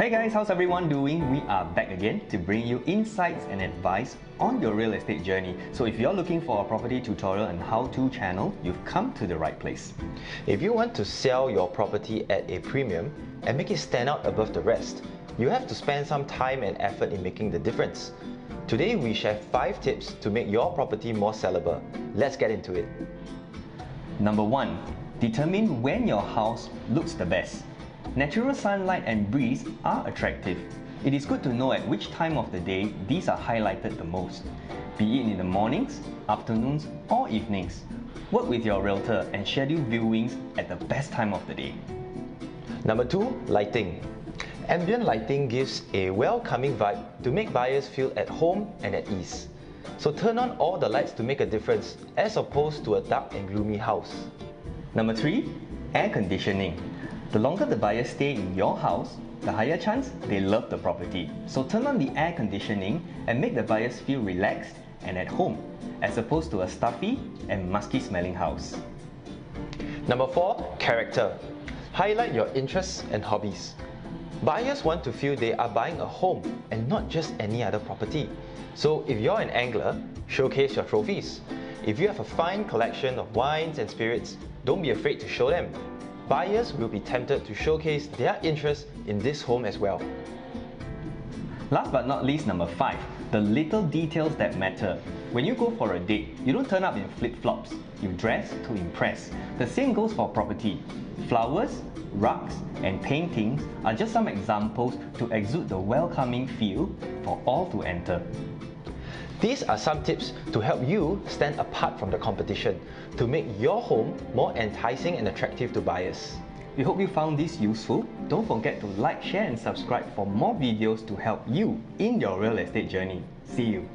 Hey guys, how's everyone doing? We are back again to bring you insights and advice on your real estate journey. So if you're looking for a property tutorial and how-to channel, you've come to the right place. If you want to sell your property at a premium and make it stand out above the rest, you have to spend some time and effort in making the difference. Today we share 5 tips to make your property more sellable. Let's get into it. Number 1. Determine when your house looks the best. Natural sunlight and breeze are attractive. It is good to know at which time of the day these are highlighted the most, be it in the mornings, afternoons or evenings. Work with your realtor and schedule viewings at the best time of the day. Number 2. Lighting. Ambient lighting gives a welcoming vibe to make buyers feel at home and at ease. So turn on all the lights to make a difference as opposed to a dark and gloomy house. Number 3. Air conditioning. The longer the buyers stay in your house, the higher chance they love the property. So turn on the air conditioning and make the buyers feel relaxed and at home, as opposed to a stuffy and musky smelling house. Number 4. Character. Highlight your interests and hobbies. Buyers want to feel they are buying a home and not just any other property. So if you're an angler, showcase your trophies. If you have a fine collection of wines and spirits, don't be afraid to show them. Buyers will be tempted to showcase their interest in this home as well. Last but not least, number 5. The little details that matter. When you go for a date, you don't turn up in flip-flops. You dress to impress. The same goes for property. Flowers, rugs, and paintings are just some examples to exude the welcoming feel for all to enter. These are some tips to help you stand apart from the competition to make your home more enticing and attractive to buyers. We hope you found this useful. Don't forget to like, share and subscribe for more videos to help you in your real estate journey. See you!